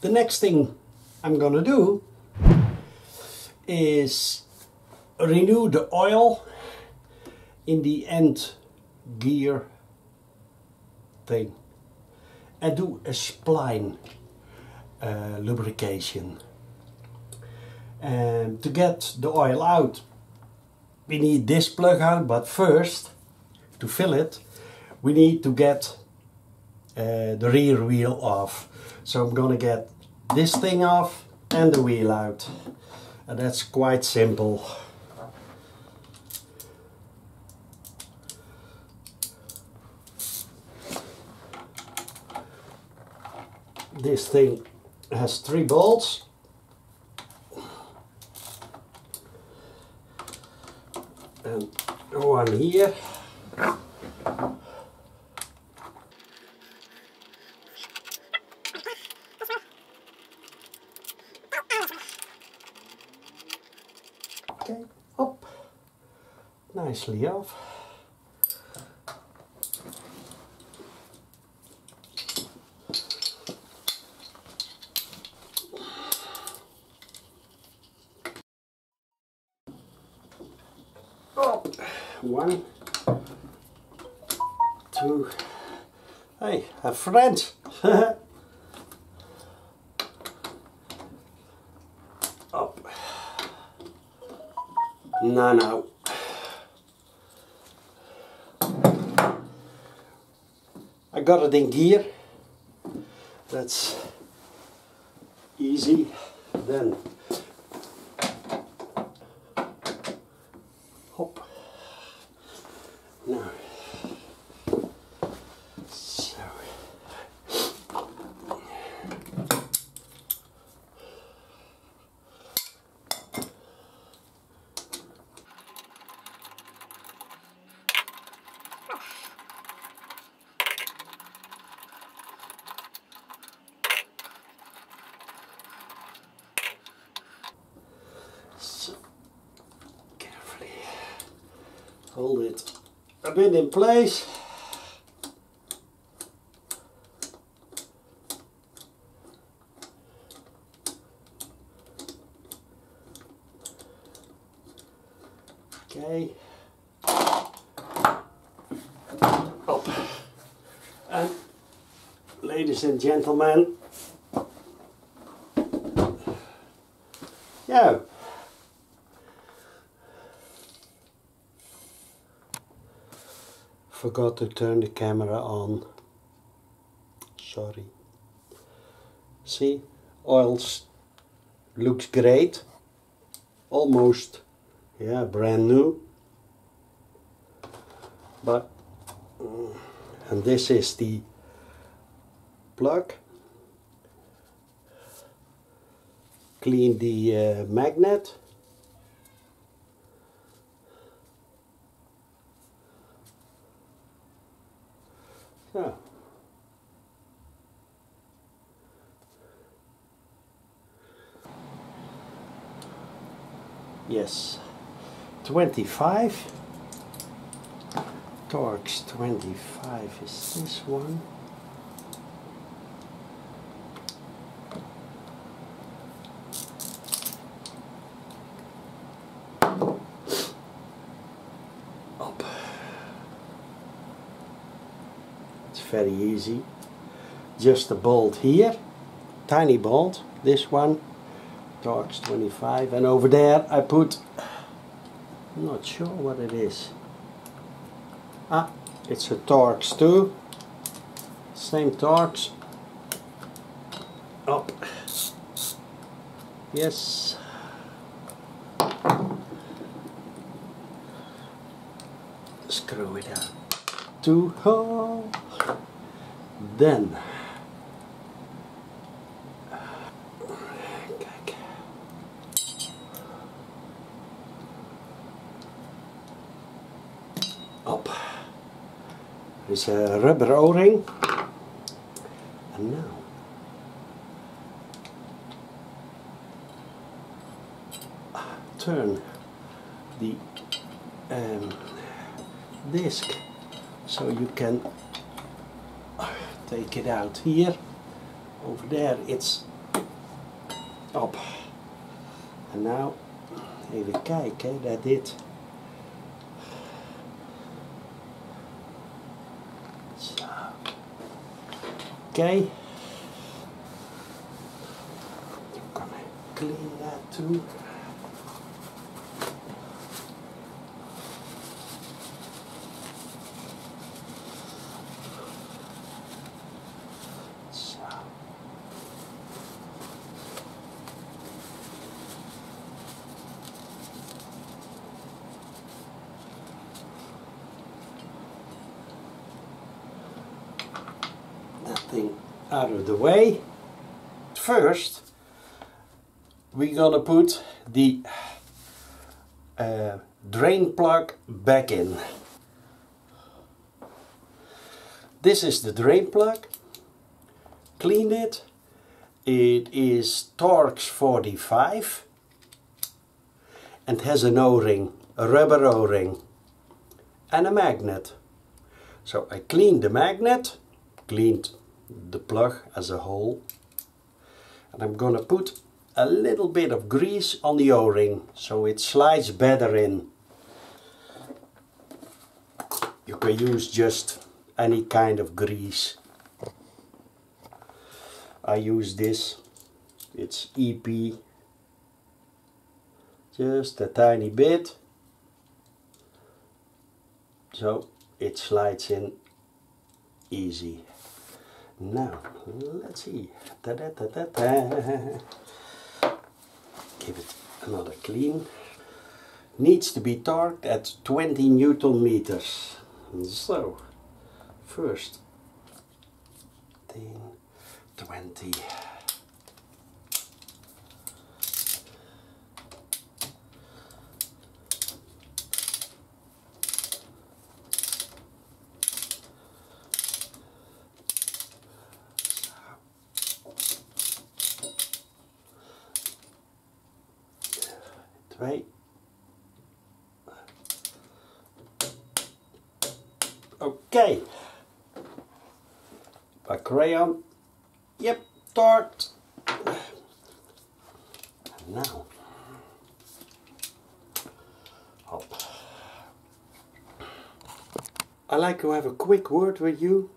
the next thing I'm gonna do is renew the oil in the end gear thing and do a spline lubrication. And to get the oil out, we need this plug out, but first, to fill it, we need to get the rear wheel off. So I'm gonna get this thing off and the wheel out, and that's quite simple. This thing has 3 bolts. And one here. Okay, up, nicely off. Up, 1, 2, hey, a friend. Up. No. I got it in gear. That's easy. Then hop. Now. So. Carefully hold it a bit in place. Okay. Up. And ladies and gentlemen, yeah. Forgot to turn the camera on. Sorry. See, oils looks great. Almost, yeah, brand new. But, and this is the plug. Clean the magnet. So. Yes, 25. Torx 25 is this one. Up. It's very easy. Just a bolt here, tiny bolt, this one. Torx 25, and over there I put, I'm not sure what it is. Ah, it's a Torx too. Same Torx. Up. Yes. Screw it out. 2 hole. Then. Up. There's a rubber O-ring, and now turn the disc so you can take it out here. Over there it's Op. En nou even kijken dat dit zo. Oké. Kan ik clean that too. Thing out of the way. First we're gonna put the drain plug back in. This is the drain plug. Cleaned it. It is Torx 45 and has an O-ring, a rubber O-ring and a magnet. So I cleaned the magnet, cleaned the plug as a whole, and I'm gonna put a little bit of grease on the O-ring so it slides better in. You can use just any kind of grease. I use this, it's EP, just a tiny bit, so it slides in easy. Now, let's see. Give it another clean. Needs to be torqued at 20 Newton meters. So, first 10, 20. Okay, by crayon, yep, torqued. Now, hop. I like to have a quick word with you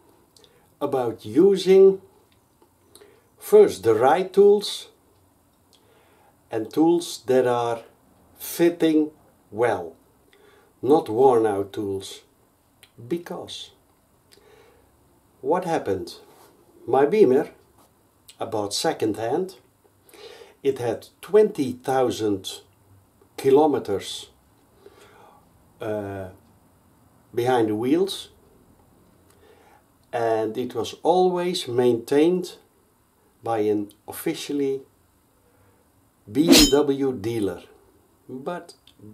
about using first the right tools and tools that are fitting well, not worn out tools. Because what happened? My Beamer I bought second hand. It had 20,000 kilometers behind the wheels, and it was always maintained by an officially BMW dealer. But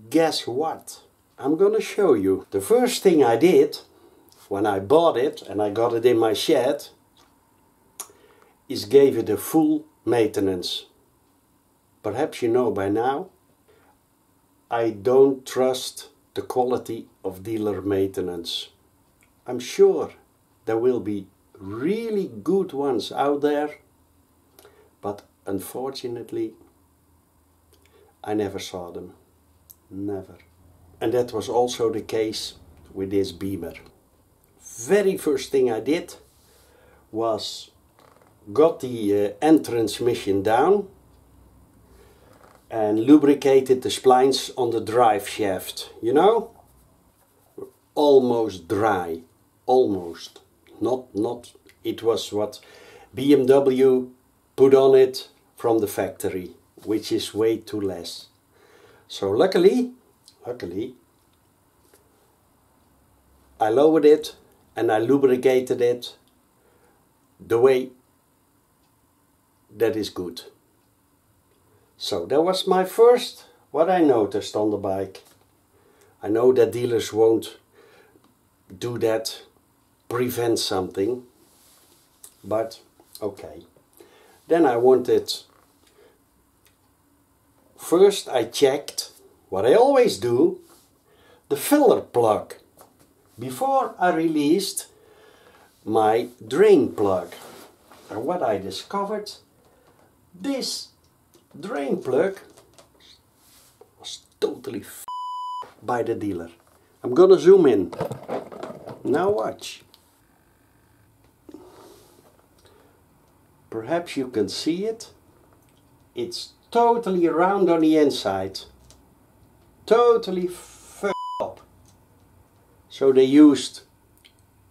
guess what? I'm gonna show you. The first thing I did when I bought it and I got it in my shed is gave it a full maintenance. Perhaps you know by now, I don't trust the quality of dealer maintenance. I'm sure there will be really good ones out there, but unfortunately I never saw them. Never. And that was also the case with this Beamer. Very first thing I did was got the end transmission down and lubricated the splines on the drive shaft. You know, almost dry, almost. Not. It was what BMW put on it from the factory, which is way too less. So luckily, I lowered it and I lubricated it the way that is good. So that was my first, what I noticed on the bike. I know that dealers won't do that, prevent something, but okay. Then I wanted, first I checked, what I always do, the filler plug before I released my drain plug. And what I discovered, this drain plug was totally by the dealer. I'm gonna zoom in. Now watch. Perhaps you can see it. It's totally round on the inside. Totally up. So they used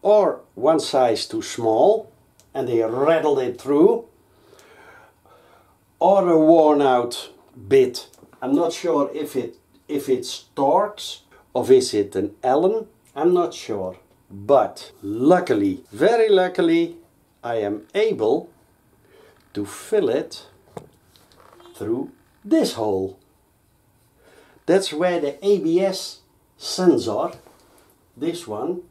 or one size too small and they rattled it through, or a worn out bit. I'm not sure if it's Torx or is it an Allen. I'm not sure. But luckily, very luckily, I am able to fill it through this hole. That's where the ABS sensor, this one,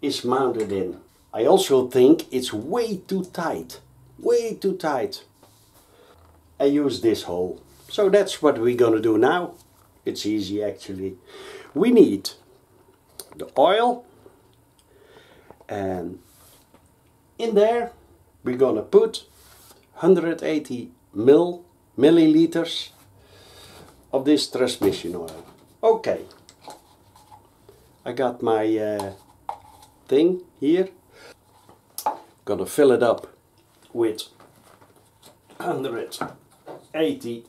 is mounted in. I also think it's way too tight. Way too tight. I use this hole. So that's what we're gonna do now. It's easy actually. We need the oil, and in there we're gonna put 180 milliliters of this transmission oil. Okay, I got my thing here. Gonna fill it up with 180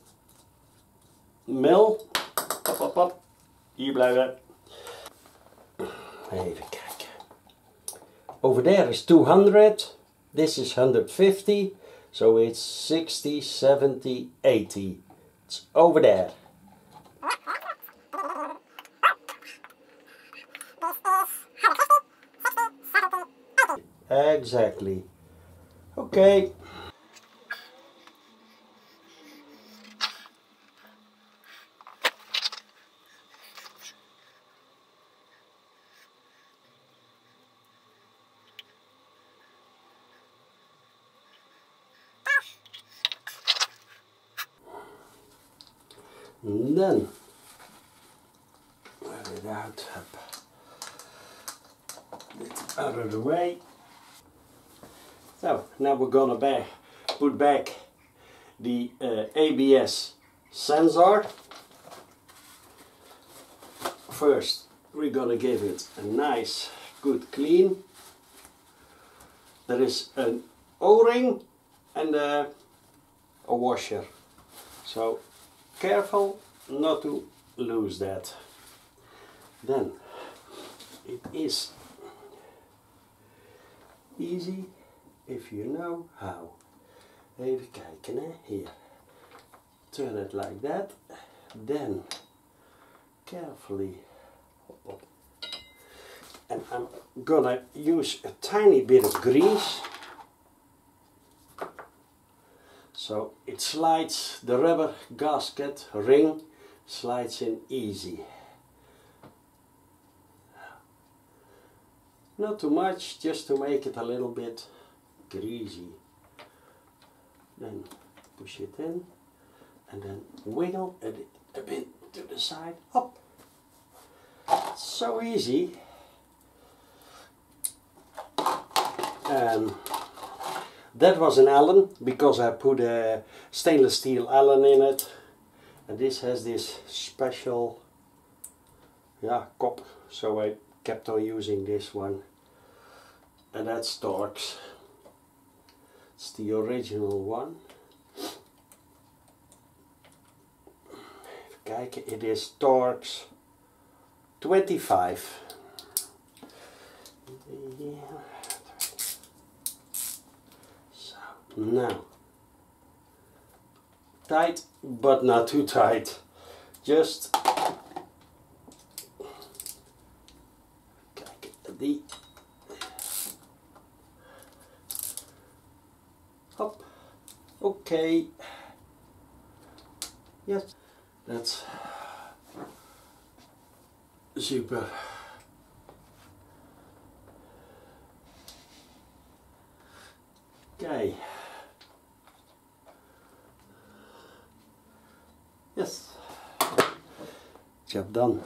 mil. Pop. Hier blijven. Even kijken. Over there is 200. This is 150. So it's 60, 70, 80. It's over there. Exactly. Okay. And then let it out, get out of the way. So now we're gonna put back the ABS sensor. First we're gonna give it a nice good clean. There is an O-ring and a washer, so careful not to lose that. Then it is easy if you know how. Even kijken hè, here. Turn it like that, then carefully, and I'm gonna use a tiny bit of grease so it slides, the rubber gasket ring slides in easy. Not too much, just to make it a little bit greasy. Then push it in and then wiggle it a bit to the side. Up. So easy. And that was an Allen because I put a stainless steel Allen in it, and this has this special cup, so I kept on using this one, and that's Torx. It's the original one. Even kijken, it is Torx 25. Yeah. So now, tight but not too tight. Just the hop. Okay. Yes, that's super. Okay. Yes. Job done.